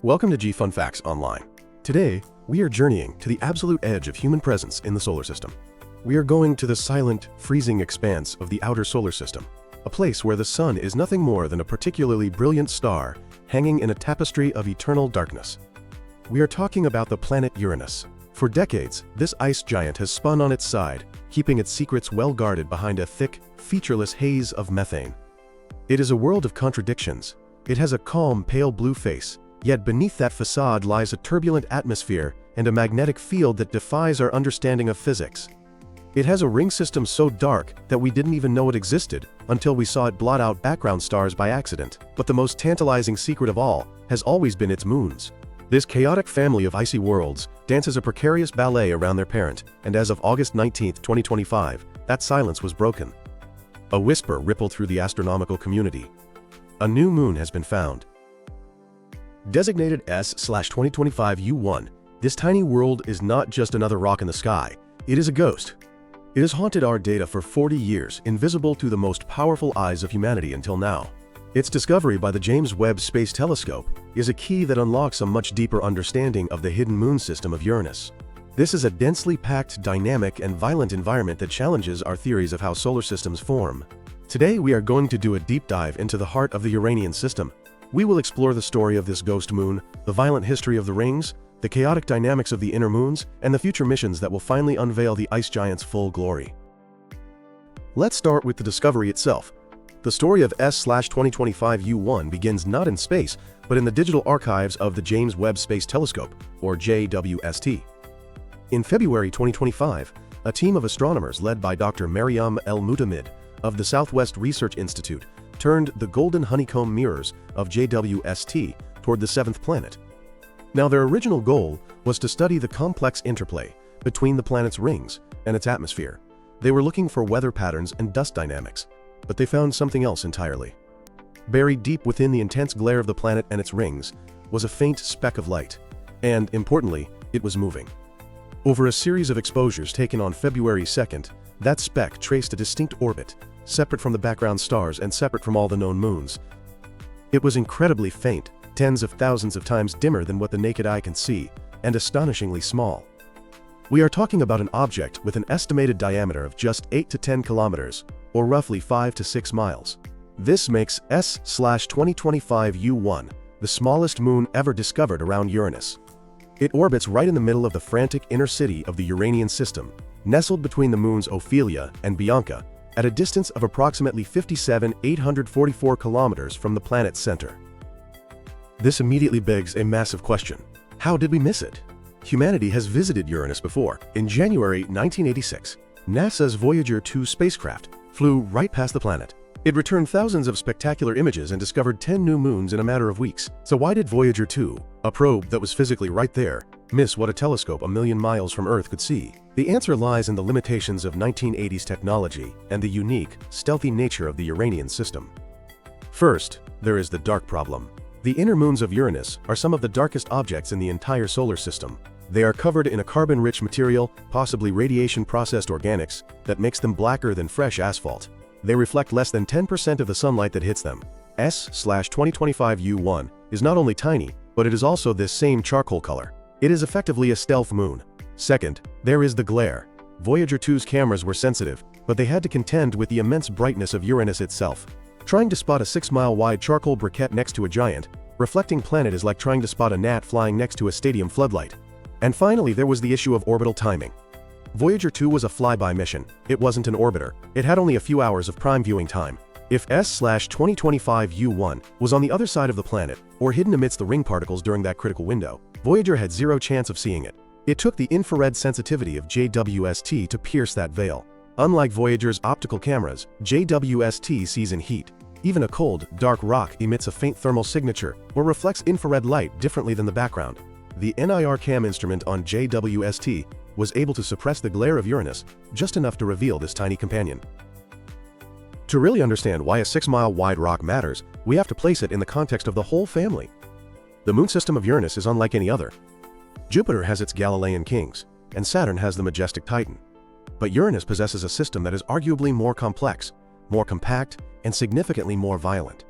Welcome to G Fun Facts Online. Today, we are journeying to the absolute edge of human presence in the solar system. We are going to the silent, freezing expanse of the outer solar system, a place where the sun is nothing more than a particularly brilliant star hanging in a tapestry of eternal darkness. We are talking about the planet Uranus. For decades, this ice giant has spun on its side, keeping its secrets well guarded behind a thick, featureless haze of methane. It is a world of contradictions. It has a calm, pale blue face, yet beneath that facade lies a turbulent atmosphere and a magnetic field that defies our understanding of physics. It has a ring system so dark that we didn't even know it existed until we saw it blot out background stars by accident. But the most tantalizing secret of all has always been its moons. This chaotic family of icy worlds dances a precarious ballet around their parent, and as of August 19, 2025, that silence was broken. A whisper rippled through the astronomical community. A new moon has been found. Designated S/2025 U1, this tiny world is not just another rock in the sky, it is a ghost. It has haunted our data for 40 years, invisible to the most powerful eyes of humanity until now. Its discovery by the James Webb Space Telescope is a key that unlocks a much deeper understanding of the hidden moon system of Uranus. This is a densely packed, dynamic, and violent environment that challenges our theories of how solar systems form. Today we are going to do a deep dive into the heart of the Uranian system. We will explore the story of this ghost moon, the violent history of the rings, the chaotic dynamics of the inner moons, and the future missions that will finally unveil the ice giant's full glory. Let's start with the discovery itself. The story of S/2025 U1 begins not in space, but in the digital archives of the James Webb Space Telescope, or JWST. In February 2025, a team of astronomers led by Dr. Maryam El-Mutamid of the Southwest Research Institute turned the golden honeycomb mirrors of JWST toward the seventh planet. Now, their original goal was to study the complex interplay between the planet's rings and its atmosphere. They were looking for weather patterns and dust dynamics, but they found something else entirely. Buried deep within the intense glare of the planet and its rings was a faint speck of light, and, importantly, it was moving. Over a series of exposures taken on February 2nd, that speck traced a distinct orbit, separate from the background stars and separate from all the known moons. It was incredibly faint, tens of thousands of times dimmer than what the naked eye can see, and astonishingly small. We are talking about an object with an estimated diameter of just 8 to 10 kilometers, or roughly 5 to 6 miles. This makes S/2025 U1 the smallest moon ever discovered around Uranus. It orbits right in the middle of the frantic inner city of the Uranian system, nestled between the moons Ophelia and Bianca, at a distance of approximately 57,844 kilometers from the planet's center. This immediately begs a massive question. How did we miss it? Humanity has visited Uranus before. In January 1986, NASA's Voyager 2 spacecraft flew right past the planet. It returned thousands of spectacular images and discovered 10 new moons in a matter of weeks. So why did Voyager 2, a probe that was physically right there, miss what a telescope a million miles from Earth could see? The answer lies in the limitations of 1980s technology and the unique, stealthy nature of the Uranian system. First, there is the dark problem. The inner moons of Uranus are some of the darkest objects in the entire solar system. They are covered in a carbon-rich material, possibly radiation-processed organics, that makes them blacker than fresh asphalt. They reflect less than 10% of the sunlight that hits them. S/2025 U1 is not only tiny, but it is also this same charcoal color. It is effectively a stealth moon. Second, there is the glare. Voyager 2's cameras were sensitive, but they had to contend with the immense brightness of Uranus itself. Trying to spot a 6-mile-wide charcoal briquette next to a giant, reflecting planet is like trying to spot a gnat flying next to a stadium floodlight. And finally, there was the issue of orbital timing. Voyager 2 was a flyby mission. It wasn't an orbiter. It had only a few hours of prime viewing time. If S/2025 U1 was on the other side of the planet, or hidden amidst the ring particles during that critical window, Voyager had zero chance of seeing it. It took the infrared sensitivity of JWST to pierce that veil. Unlike Voyager's optical cameras, JWST sees in heat. Even a cold, dark rock emits a faint thermal signature or reflects infrared light differently than the background. The NIRCam instrument on JWST was able to suppress the glare of Uranus just enough to reveal this tiny companion. To really understand why a 6-mile-wide rock matters, we have to place it in the context of the whole family. The moon system of Uranus is unlike any other. Jupiter has its Galilean kings, and Saturn has the majestic Titan. But Uranus possesses a system that is arguably more complex, more compact, and significantly more violent.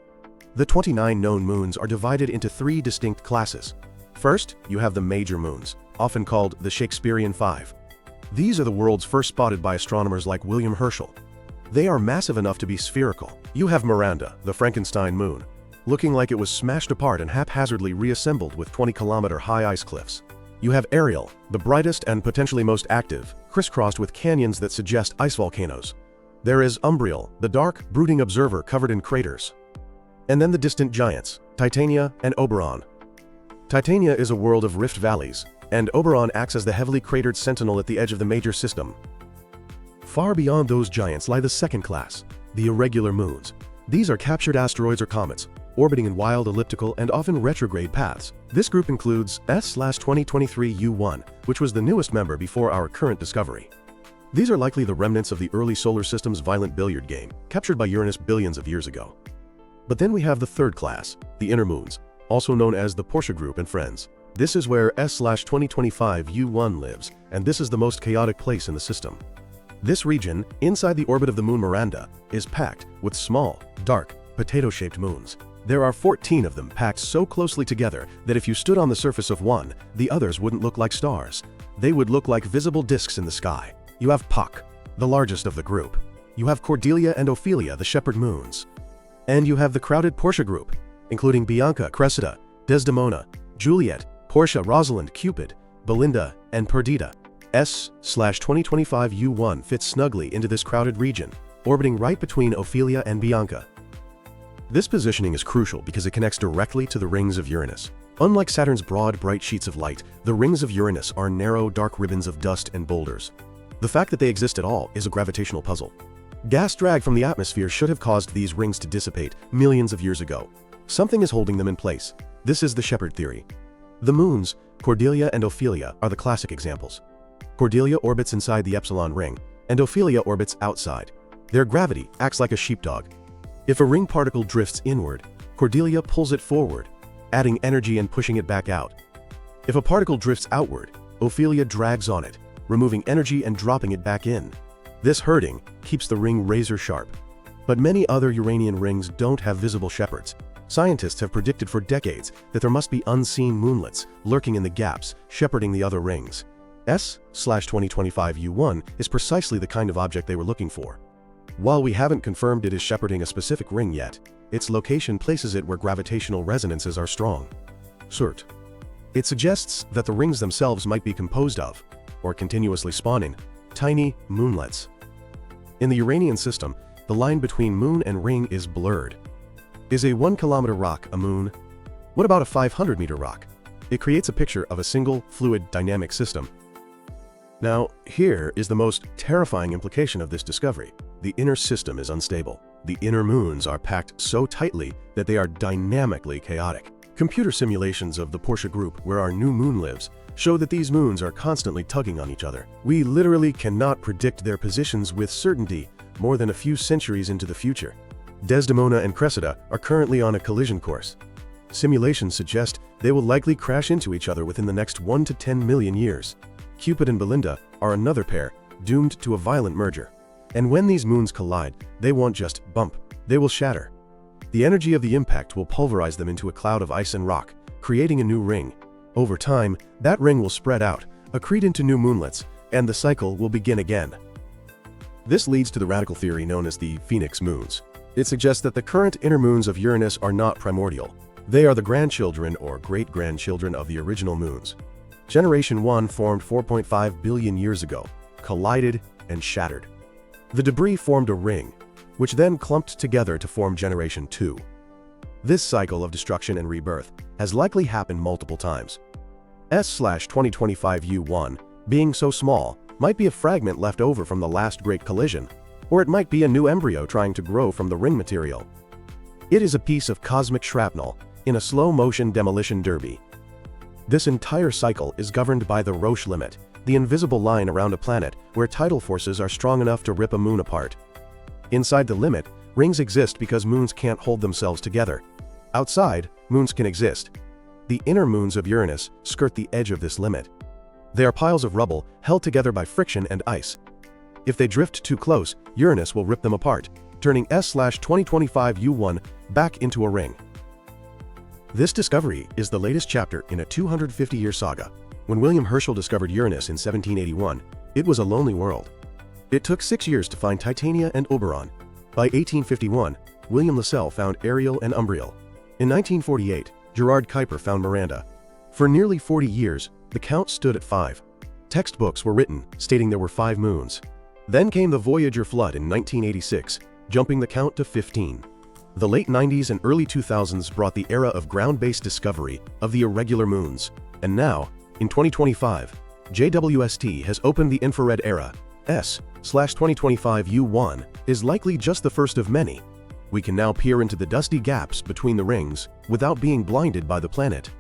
The 29 known moons are divided into 3 distinct classes. First, you have the major moons, often called the Shakespearean Five. These are the worlds first spotted by astronomers like William Herschel. They are massive enough to be spherical. You have Miranda, the Frankenstein moon, looking like it was smashed apart and haphazardly reassembled with 20-kilometer-high ice cliffs. You have Ariel, the brightest and potentially most active, crisscrossed with canyons that suggest ice volcanoes. There is Umbriel, the dark, brooding observer covered in craters. And then the distant giants, Titania and Oberon. Titania is a world of rift valleys, and Oberon acts as the heavily cratered sentinel at the edge of the major system. Far beyond those giants lie the second class, the irregular moons. These are captured asteroids or comets, orbiting in wild elliptical and often retrograde paths. This group includes S/2023 U1, which was the newest member before our current discovery. These are likely the remnants of the early solar system's violent billiard game, captured by Uranus billions of years ago. But then we have the third class, the inner moons, also known as the Portia group and friends. This is where S/2025 U1 lives, and this is the most chaotic place in the system. This region, inside the orbit of the moon Miranda, is packed with small, dark, potato-shaped moons. There are 14 of them packed so closely together that if you stood on the surface of one, the others wouldn't look like stars. They would look like visible disks in the sky. You have Puck, the largest of the group. You have Cordelia and Ophelia, the shepherd moons. And you have the crowded Portia group, including Bianca, Cressida, Desdemona, Juliet, Portia, Rosalind, Cupid, Belinda, and Perdita. S/2025 U1 fits snugly into this crowded region, orbiting right between Ophelia and Bianca. This positioning is crucial because it connects directly to the rings of Uranus. Unlike Saturn's broad, bright sheets of light, the rings of Uranus are narrow, dark ribbons of dust and boulders. The fact that they exist at all is a gravitational puzzle. Gas drag from the atmosphere should have caused these rings to dissipate millions of years ago. Something is holding them in place. This is the shepherd theory. The moons, Cordelia and Ophelia, are the classic examples. Cordelia orbits inside the Epsilon ring, and Ophelia orbits outside. Their gravity acts like a sheepdog. If a ring particle drifts inward, Cordelia pulls it forward, adding energy and pushing it back out. If a particle drifts outward, Ophelia drags on it, removing energy and dropping it back in. This herding keeps the ring razor sharp. But many other Uranian rings don't have visible shepherds. Scientists have predicted for decades that there must be unseen moonlets lurking in the gaps, shepherding the other rings. S/2025 U1 is precisely the kind of object they were looking for. While we haven't confirmed it is shepherding a specific ring yet, its location places it where gravitational resonances are strong. CERT. It suggests that the rings themselves might be composed of, or continuously spawning, tiny moonlets. In the Uranian system, the line between moon and ring is blurred. Is a 1-kilometer rock a moon? What about a 500-meter rock? It creates a picture of a single, fluid, dynamic system. Now, here is the most terrifying implication of this discovery. The inner system is unstable. The inner moons are packed so tightly that they are dynamically chaotic. Computer simulations of the Portia group, where our new moon lives, show that these moons are constantly tugging on each other. We literally cannot predict their positions with certainty more than a few centuries into the future. Desdemona and Cressida are currently on a collision course. Simulations suggest they will likely crash into each other within the next 1 to 10 million years. Cupid and Belinda are another pair, doomed to a violent merger. And when these moons collide, they won't just bump, they will shatter. The energy of the impact will pulverize them into a cloud of ice and rock, creating a new ring. Over time, that ring will spread out, accrete into new moonlets, and the cycle will begin again. This leads to the radical theory known as the Phoenix moons. It suggests that the current inner moons of Uranus are not primordial. They are the grandchildren or great-grandchildren of the original moons. Generation 1 formed 4.5 billion years ago, collided and shattered. The debris formed a ring, which then clumped together to form Generation 2. This cycle of destruction and rebirth has likely happened multiple times. S/2025 U1, being so small, might be a fragment left over from the last great collision, or it might be a new embryo trying to grow from the ring material. It is a piece of cosmic shrapnel in a slow-motion demolition derby. This entire cycle is governed by the Roche limit, the invisible line around a planet where tidal forces are strong enough to rip a moon apart. Inside the limit, rings exist because moons can't hold themselves together. Outside, moons can exist. The inner moons of Uranus skirt the edge of this limit. They are piles of rubble held together by friction and ice. If they drift too close, Uranus will rip them apart. turning S/2025 U1 back into a ring. This discovery is the latest chapter in a 250-year saga. When William Herschel discovered Uranus in 1781, it was a lonely world. It took 6 years to find Titania and Oberon. By 1851, William Lassell found Ariel and Umbriel. In 1948, Gerard Kuiper found Miranda. For nearly 40 years, the count stood at 5. Textbooks were written stating there were 5 moons. Then came the Voyager flood in 1986, jumping the count to 15. The late 90s and early 2000s brought the era of ground-based discovery of the irregular moons. And now, in 2025, JWST has opened the infrared era. S/2025 U1 is likely just the first of many. We can now peer into the dusty gaps between the rings without being blinded by the planet.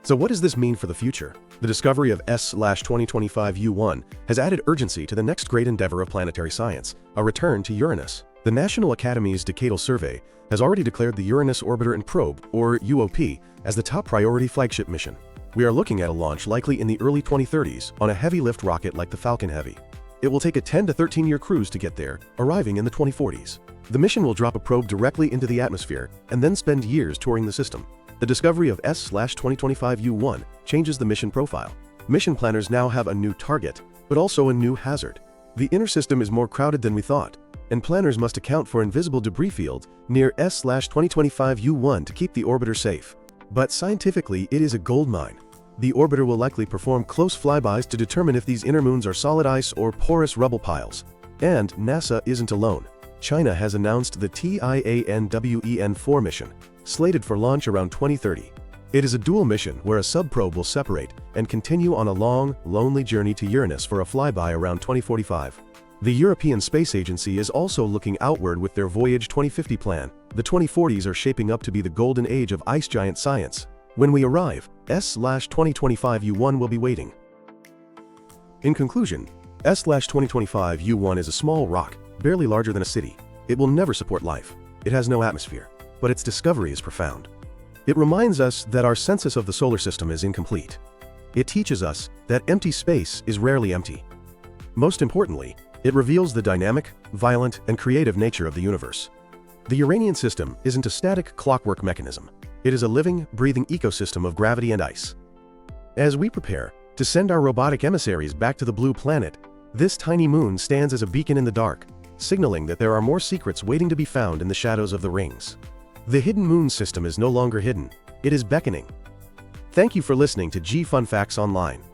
So what does this mean for the future? The discovery of S/2025 U1 has added urgency to the next great endeavor of planetary science, a return to Uranus. The National Academy's Decadal Survey has already declared the Uranus Orbiter and Probe, or UOP, as the top priority flagship mission. We are looking at a launch likely in the early 2030s on a heavy-lift rocket like the Falcon Heavy. It will take a 10 to 13-year cruise to get there, arriving in the 2040s. The mission will drop a probe directly into the atmosphere and then spend years touring the system. The discovery of S/2025 U1 changes the mission profile. Mission planners now have a new target, but also a new hazard. The inner system is more crowded than we thought, and planners must account for invisible debris field near S/2025 U1 to keep the orbiter safe. But scientifically, it is a goldmine. The orbiter will likely perform close flybys to determine if these inner moons are solid ice or porous rubble piles. And NASA isn't alone. China has announced the TIANWEN-4 mission, slated for launch around 2030. It is a dual mission where a sub-probe will separate and continue on a long, lonely journey to Uranus for a flyby around 2045. The European Space Agency is also looking outward with their Voyage 2050 plan. The 2040s are shaping up to be the golden age of ice giant science. When we arrive, S/2025 U1 will be waiting. In conclusion, S/2025 U1 is a small rock, barely larger than a city. It will never support life. It has no atmosphere, but its discovery is profound. It reminds us that our census of the solar system is incomplete. It teaches us that empty space is rarely empty. Most importantly, it reveals the dynamic, violent, and creative nature of the universe. The Uranian system isn't a static clockwork mechanism. It is a living, breathing ecosystem of gravity and ice. As we prepare to send our robotic emissaries back to the blue planet, this tiny moon stands as a beacon in the dark, signaling that there are more secrets waiting to be found in the shadows of the rings. The hidden moon system is no longer hidden. It is beckoning. Thank you for listening to G Fun Facts Online.